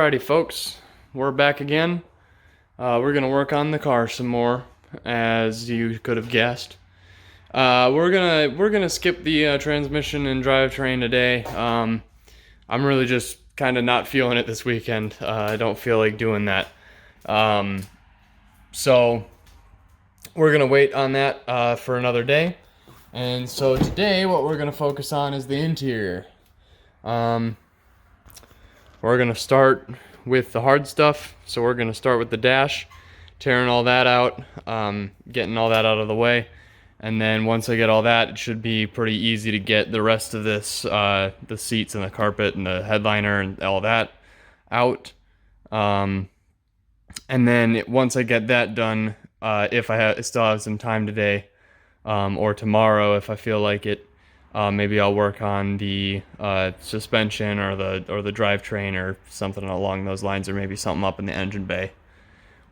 Alrighty, folks, we're back again. We're gonna work on the car some more, as you could have guessed. We're gonna skip the transmission and drivetrain today. I'm really just kind of not feeling it this weekend. I don't feel like doing that. So we're gonna wait on that for another day. And so today, what we're gonna focus on is the interior. We're going to start with the hard stuff. So we're going to start with the dash, tearing all that out, getting all that out of the way. And then once I get all that, it should be pretty easy to get the rest of this, the seats and the carpet and the headliner and all that out. And then once I get that done, if I still have some time today, or tomorrow if I feel like it, maybe I'll work on the suspension or the drivetrain or something along those lines, or maybe something up in the engine bay.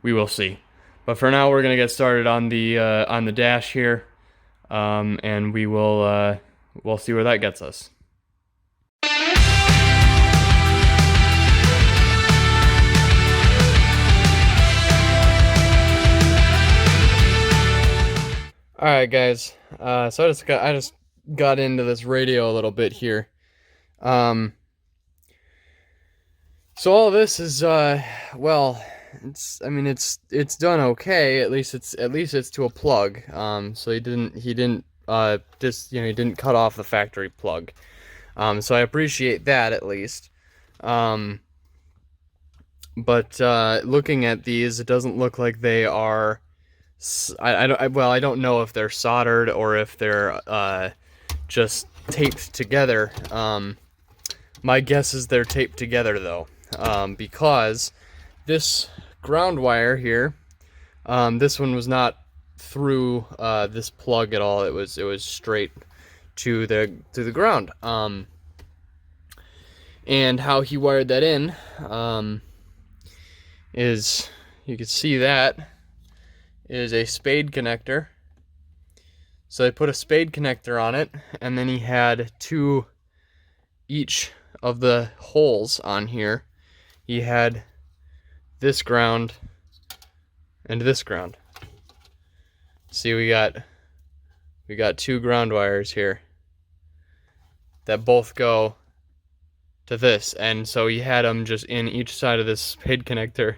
We will see. But for now, we're gonna get started on the dash here, and we'll see where that gets us. All right, guys. So I just got into this radio a little bit here. So all this is well, it's done okay. At least it's to a plug. So he didn't cut off the factory plug. So I appreciate that at least. But looking at these, it doesn't look like they are. I don't know if they're soldered or if they're just taped together. My guess is they're taped together though, because this ground wire here, this one was not through this plug at all. It was straight to the ground. And how he wired that in is, you can see that is a spade connector. So they put a spade connector on it, and then he had two each of the holes on here. He had this ground and this ground. See, we got two ground wires here that both go to this, and so he had them just in each side of this spade connector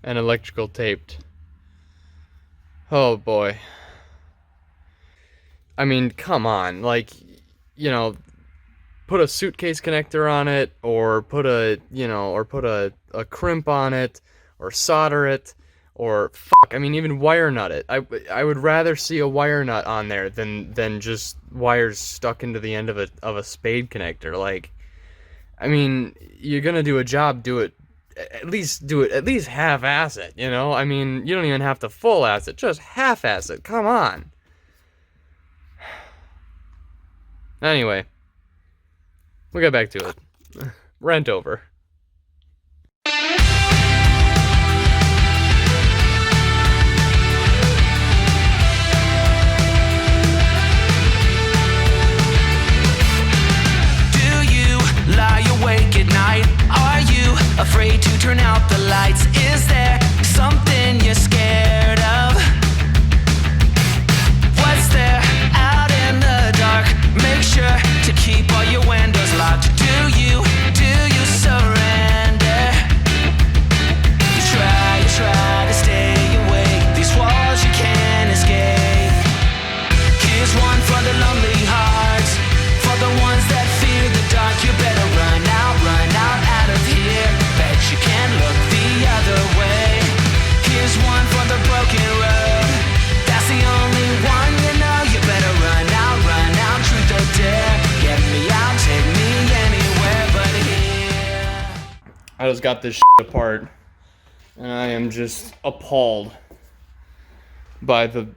and electrical taped. Oh boy. I mean, come on, like, put a suitcase connector on it, or put a crimp on it, or solder it, or even wire nut it. I would rather see a wire nut on there than just wires stuck into the end of a spade connector. Like, I mean, you're gonna do a job, at least half-ass it, you don't even have to full-ass it, just half-ass it, come on. Anyway, we'll get back to it. Rant over. Do you lie awake at night? Are you afraid to turn out the lights? Is there something you're scared of? What's there out in the dark? Make sure to keep all your windows locked. Do you surrender? You try to stay awake. These walls you can't escape. Here's one for the lonely hearts, for the ones that fear the dark. You better run out of here. Bet you can't look the other way. Here's one for the broken road. That's the only one you know. You better run out, truth or dare. Get me out, take me anywhere but here. I just got this apart, and I am just appalled by the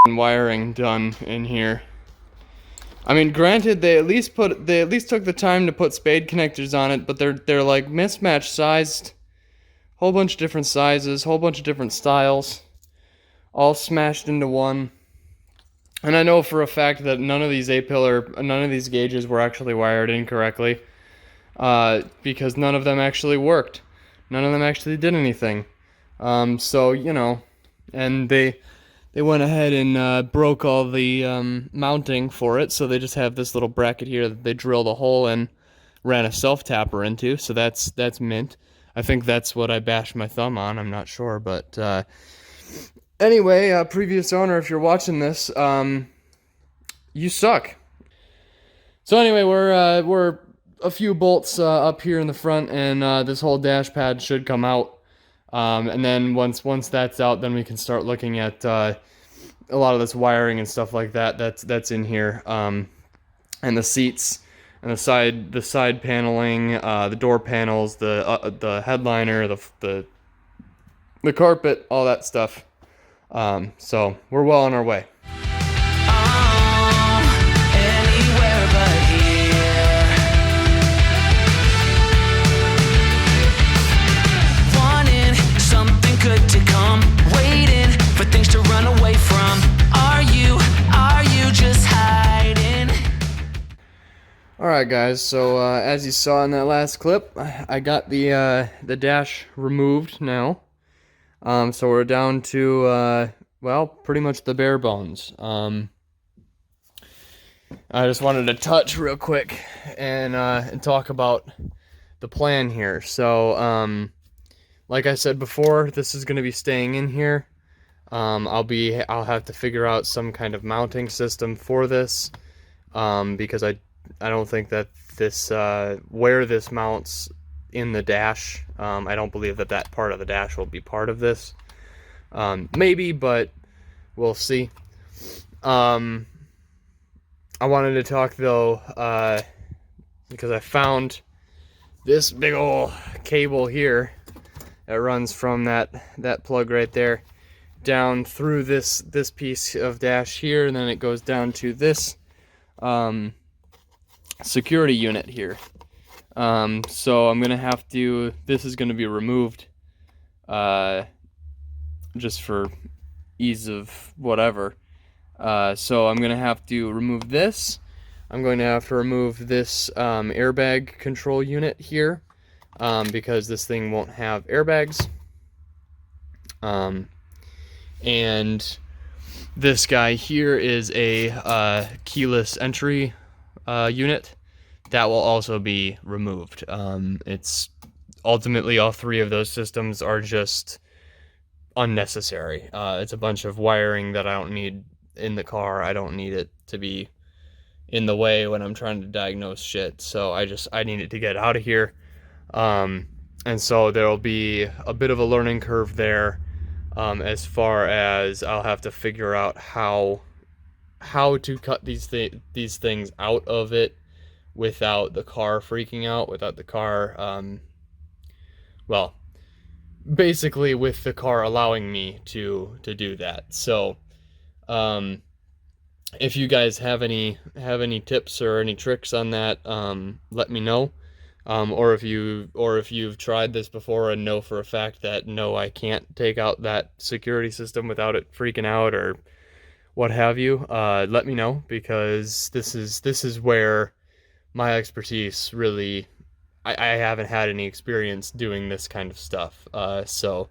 wiring done in here. I mean, granted, they at least took the time to put spade connectors on it, but they're like mismatched sized, whole bunch of different sizes, whole bunch of different styles, all smashed into one. And I know for a fact that none of these gauges were actually wired in correctly, because none of them actually worked. none of them actually did anything. So, you know, and they went ahead and broke all the mounting for it, so they just have this little bracket here that they drilled a hole in, ran a self-tapper into, so that's mint. I think that's what I bashed my thumb on, I'm not sure, but anyway, previous owner, if you're watching this, you suck. So anyway, we're a few bolts up here in the front, and this whole dash pad should come out. And then once that's out, then we can start looking at a lot of this wiring and stuff like that. That's in here, and the seats and the side paneling, the door panels, the headliner, the carpet, all that stuff. So we're well on our way. Anywhere but here. Wanting something good to come, waiting for things to run away from. Are you just hiding? Alright guys, so as you saw in that last clip, I got the dash removed now. So we're down to, well, pretty much the bare bones. I just wanted to touch real quick and talk about the plan here. So, like I said before, this is going to be staying in here. I'll have to figure out some kind of mounting system for this, because I don't think that this, where this mounts in the dash, I don't believe that part of the dash will be part of this. Maybe, but we'll see. I wanted to talk though, because I found this big ol' cable here that runs from that plug right there down through this piece of dash here, and then it goes down to this security unit here. So I'm gonna have to, this is gonna be removed, just for ease of whatever. So I'm gonna have to remove this. I'm going to have to remove this airbag control unit here, because this thing won't have airbags. And this guy here is a keyless entry unit that will also be removed. It's ultimately, all three of those systems are just unnecessary. It's a bunch of wiring that I don't need in the car. I don't need it to be in the way when I'm trying to diagnose shit. So I need it to get out of here. And so there'll be a bit of a learning curve there, as far as I'll have to figure out how to cut these things out of it without the car freaking out, without the car, well, basically with the car allowing me to do that. So, if you guys have any tips or any tricks on that, let me know. Or if you've tried this before and know for a fact that no, I can't take out that security system without it freaking out or what have you, let me know, because this is where my expertise really, I haven't had any experience doing this kind of stuff. So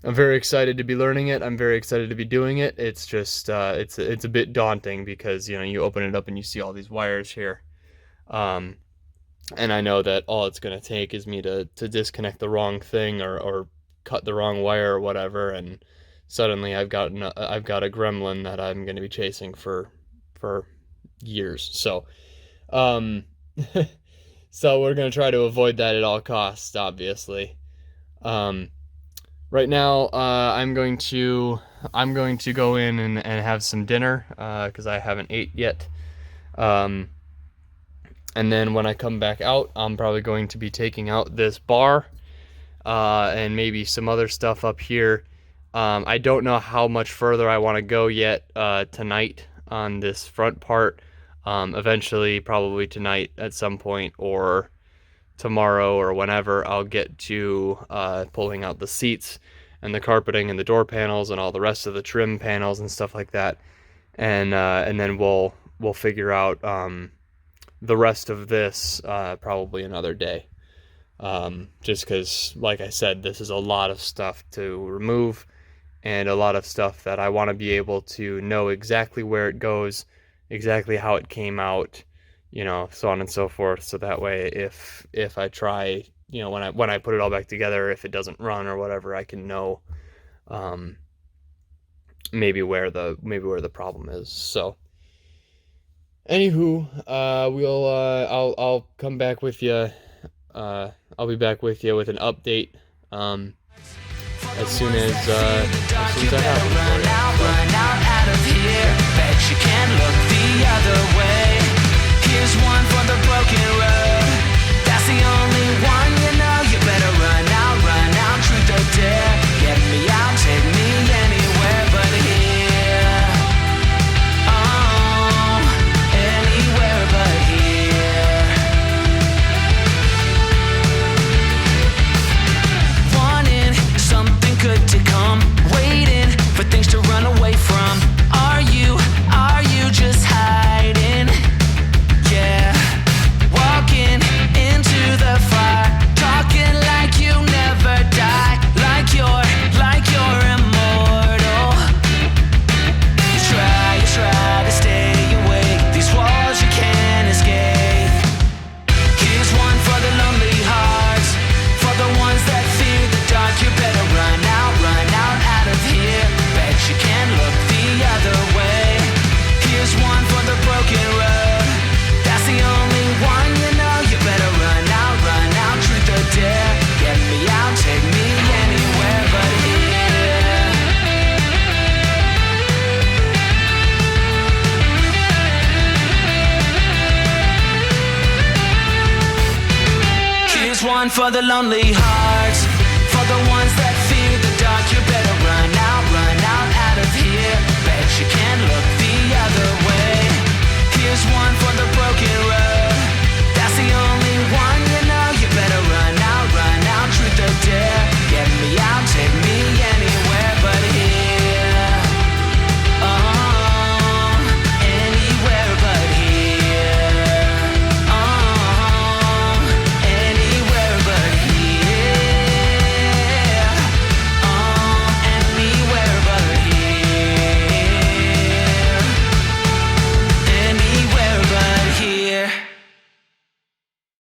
I'm very excited to be learning it. I'm very excited to be doing it. It's just, it's a bit daunting because, you know, you open it up and you see all these wires here. And I know that all it's going to take is me to disconnect the wrong thing or cut the wrong wire or whatever, and suddenly I've got a gremlin that I'm going to be chasing for years. So, so we're going to try to avoid that at all costs, obviously. Right now, I'm going to go in and have some dinner, because I haven't ate yet. And then when I come back out, I'm probably going to be taking out this bar, and maybe some other stuff up here. I don't know how much further I want to go yet tonight on this front part. Eventually, probably tonight at some point, or tomorrow, or whenever, I'll get to pulling out the seats and the carpeting and the door panels and all the rest of the trim panels and stuff like that. And then we'll figure out the rest of this probably another day. Just because, like I said, this is a lot of stuff to remove and a lot of stuff that I want to be able to know exactly where it goes, exactly how it came out, so on and so forth. So that way, if I try, when I put it all back together, if it doesn't run or whatever, I can know maybe where the problem is. So anywho, I'll come back with you. I'll be back with you with an update as soon as I have one for you. Run out of here. Bet you can look the other way. Here's one for the broken road. That's the only one, you better run out, truth or dare. Get me out, take me anywhere but here. Oh, anywhere but here. Wanting something good to come, waiting for things to run away from. Are you just hiding? Yeah, walking into the fire, talking like you never die, like you're immortal. You try to stay awake, these walls you can't escape. Here's one for the lonely hearts, for the ones that fear the dark. You better run out of here. Bet you can look the other way. Here's one for the broken road. That's the only one, you better run out, truth or dare. Get me out, take me anywhere but here. Here's one for the lonely hearts, for the ones that